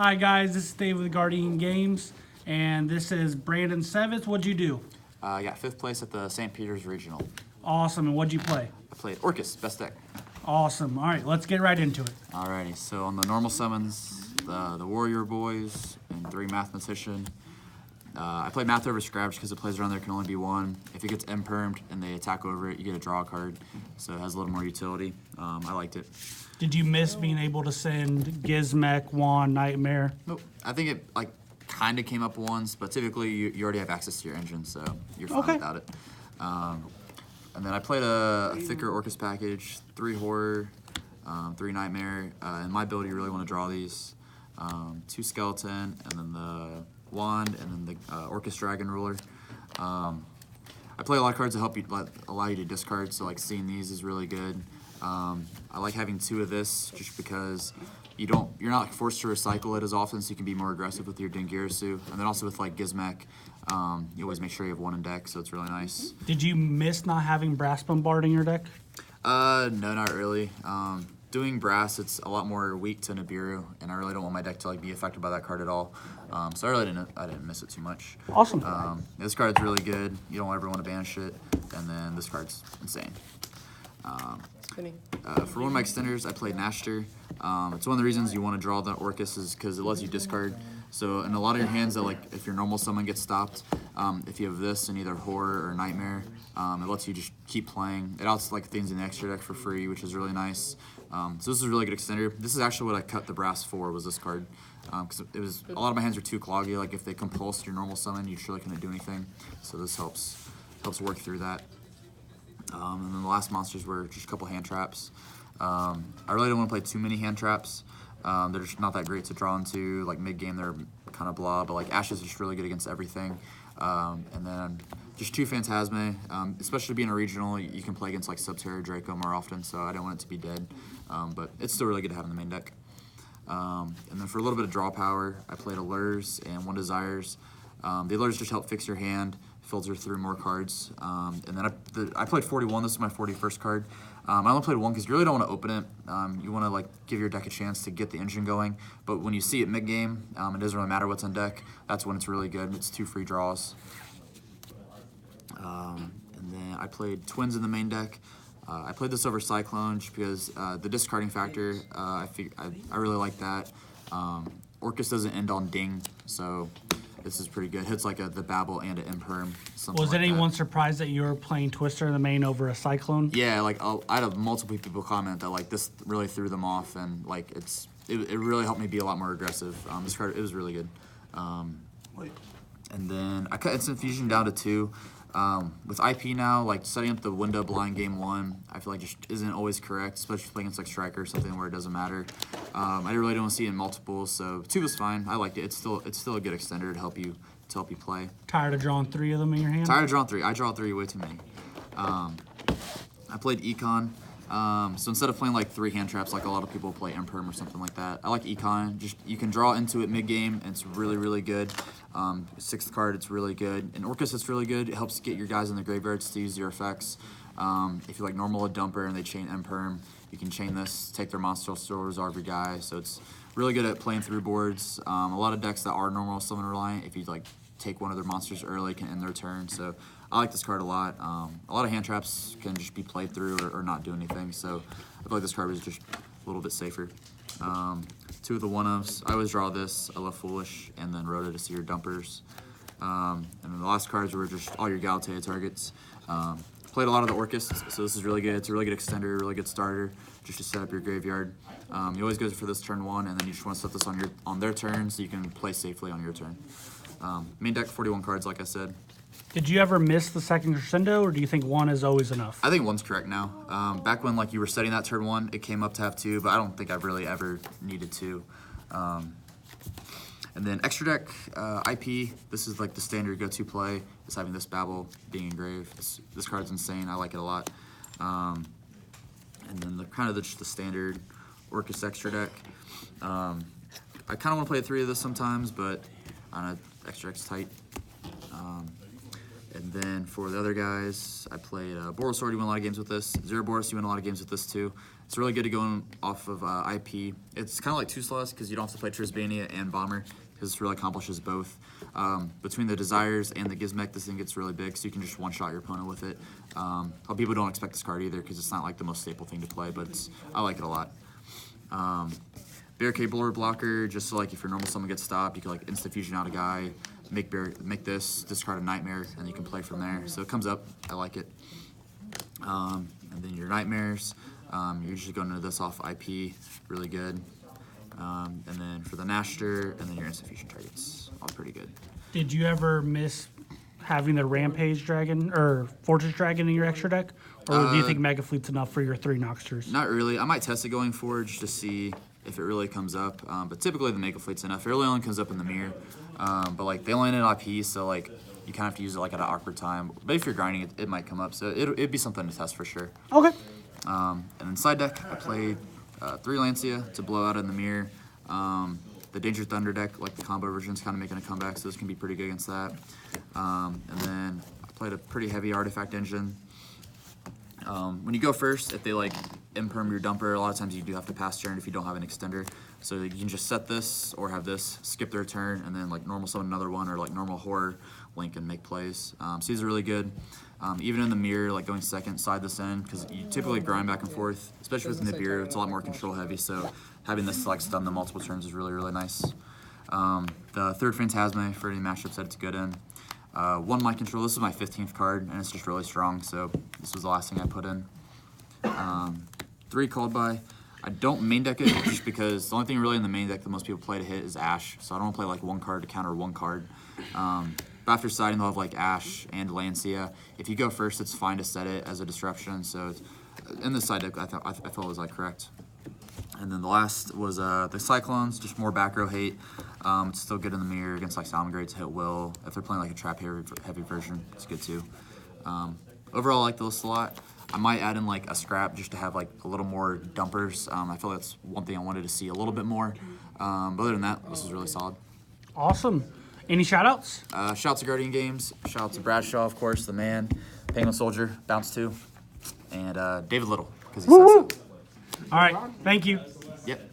Hi guys, this is Dave with Guardian Games, and this is Brandon Sevitz. What'd you do? I got 5th place at the St. Peter's Regional. Awesome, and what'd you play? I played Orcust, best deck. Awesome. All right, let's get right into it. Alrighty, so on the normal summons, the Warrior Boys and 3 Mathematician. I played Math over Scratch because it plays around there can only be 1. If it gets impermed and they attack over it, you get a draw card, so it has a little more utility. I liked it. Did you miss being able to send Gizmek, Wand, Nightmare? Nope. I think it kind of came up once, but typically you already have access to your engine, so you're fine without it. And then I played a thicker Orcust package, 3 Horror, 3 Nightmare, and my build you really want to draw these. 2 Skeleton, and then the Wand, and then the Orcust Dragon Ruler. I play a lot of cards that help you, allow you to discard, so like seeing these is really good. I like having 2 of this just because you're not forced to recycle it as often, so you can be more aggressive with your Dingirasu. And then also with like Gizmek, you always make sure you have 1 in deck, so it's really nice. Did you miss not having Brass Bombard in your deck? No, not really. Doing Brass, it's a lot more weak to Nibiru, and I really don't want my deck to be affected by that card at all. So I didn't miss it too much. Awesome. This card's really good. You don't ever want to banish it, and then this card's insane. For one of my extenders, I played Nashter. It's one of the reasons you want to draw the Orcust is because it lets you discard. So in a lot of your hands that if your normal summon gets stopped, if you have this in either Horror or Nightmare, it lets you just keep playing. It also things in the extra deck for free, which is really nice. So this is a really good extender. This is actually what I cut the Brass for, was this card. Because a lot of my hands are too cloggy. Like if they compulse your normal summon, you surely couldn't do anything. So this helps work through that. And then the last monsters were just a couple hand traps. I really don't want to play too many hand traps. They're just not that great to draw into. Like mid-game, they're kind of blah, but like Ashes is just really good against everything. And then just 2 Phantasme, especially being a regional, you can play against like Subterra Draco more often, so I don't want it to be dead. But it's still really good to have in the main deck. And then for a little bit of draw power, I played Allures and 1 Desires. The Allures just help fix your hand, filter through more cards. And then I played 41. This is my 41st card. I only played 1 because you really don't want to open it. You want to give your deck a chance to get the engine going. But when you see it mid-game, it doesn't really matter what's in deck. That's when it's really good. It's 2 free draws. And then I played Twins in the main deck. I played this over Cyclone just because the discarding factor, I really like that. Orcust doesn't end on Ding, so this is pretty good. Hits the Babel and an Imperm. Was anyone surprised that you were playing Twister in the main over a Cyclone? Yeah, I had multiple people comment that this really threw them off, and it really helped me be a lot more aggressive. This card, it was really good. And then I cut Instant Fusion down to 2. With IP now, setting up the window blind game 1, I feel just isn't always correct, especially playing against Striker or something where it doesn't matter. I really don't see it in multiples, so 2 was fine. I liked it. It's still a good extender to help you play. Tired of drawing 3 of them in your hand? Tired of drawing 3. I draw 3 way too many. I played Econ. So instead of playing 3 hand traps like a lot of people play Imperm or something like that, I like Econ. Just you can draw into it mid-game, and it's really, really good. 6th card, it's really good. And Orcust, it's really good. It helps get your guys in the graveyards to use your effects. If you normal a dumper and they chain Imperm, you can chain this, take their monster, still resolve your guy. So it's really good at playing through boards. A lot of decks that are normal summon reliant, if you take one of their monsters early, can end their turn. So I like this card a lot. A lot of hand traps can just be played through or not do anything. So I feel like this card was just a little bit safer. 2 of the 1-ofs. I always draw this. I love Foolish, and then Rhoda to see your dumpers. And then the last cards were just all your Galatea targets. Played a lot of the Orcust, so this is really good. It's a really good extender, really good starter, just to set up your graveyard. You always go for this turn 1, and then you just want to set this on their turn so you can play safely on your turn. Main deck, 41 cards, like I said. Did you ever miss the second crescendo, or do you think 1 is always enough? I think 1's correct now. Back when you were setting that turn 1, it came up to have 2, but I don't think I've really ever needed 2. And then extra deck, IP, this is the standard go-to play, is having this Babel being engraved. This card's insane, I like it a lot. And then just the standard Orcust extra deck. I kind of want to play 3 of this sometimes, but I don't know, extra deck's tight. And then for the other guys, I played Boros Sword. You win a lot of games with this. Zero Boros, you win a lot of games with this too. It's really good to go off of IP. It's kind of like 2 slots because you don't have to play Trisbania and Bomber because this really accomplishes both. Between the Desires and the Gizmek, this thing gets really big, so you can just one-shot your opponent with it. How people don't expect this card either because it's not like the most staple thing to play, but I like it a lot. Barricade Bulwark Blocker, just so like if your normal summon gets stopped, you can like instant fusion out a guy, make this, discard a Nightmare, and you can play from there. So it comes up, I like it. And then your Nightmares, you're usually going into this off IP, really good. And then for the Nashter, and then your instant fusion targets, all pretty good. Did you ever miss having the Rampage Dragon or Fortress Dragon in your extra deck? Or do you think Mega Fleet's enough for your 3 Noxters? Not really. I might test it going forward just to see if it really comes up. But typically the Mega Fleet's enough. It really only comes up in the mirror. But like they only need IP, so like you kind of have to use it like at an awkward time. But if you're grinding, it might come up. So it'd be something to test for sure. Okay. And then side deck, I played 3 Lancia to blow out in the mirror. The Danger Thunder deck, like the combo version, is kind of making a comeback, so this can be pretty good against that. And then I played a pretty heavy Artifact Engine. When you go first, if they like imperm your dumper, a lot of times you do have to pass turn if you don't have an extender. So you can just set this or have this, skip their turn, and then like normal summon another one or like normal horror link and make plays. So these are really good. Even in the mirror, like going second, side this in, because you typically grind back and forth, especially with Nibiru, it's a lot more control heavy, so having this like stun them multiple turns is really, really nice. The third Phantasma for any matchups that it's good in. 1 Mind Control, this is my 15th card, and it's just really strong, so this was the last thing I put in. 3 Called By. I don't main deck it just because the only thing really in the main deck that most people play to hit is Ash, so I don't want to play like 1 card to counter 1 card. But after siding, they'll have like Ash and Lancia. If you go first, it's fine to set it as a disruption, so it's, in the side deck, I thought it was like correct. And then the last was the Cyclones, just more back row hate. It's still good in the mirror against like Salamangreat to hit Will. If they're playing like a trap heavy version, it's good too. Overall, I like the list a lot. I might add in like a scrap just to have like a little more dumpers. I feel that's one thing I wanted to see a little bit more. But other than that, this is really solid. Awesome. Any shout outs? Shout out to Guardian Games. Shout out to Bradshaw, of course, the man. Penguin Soldier, Bounce 2. And David Little, because he said so. All right. Thank you. Yep.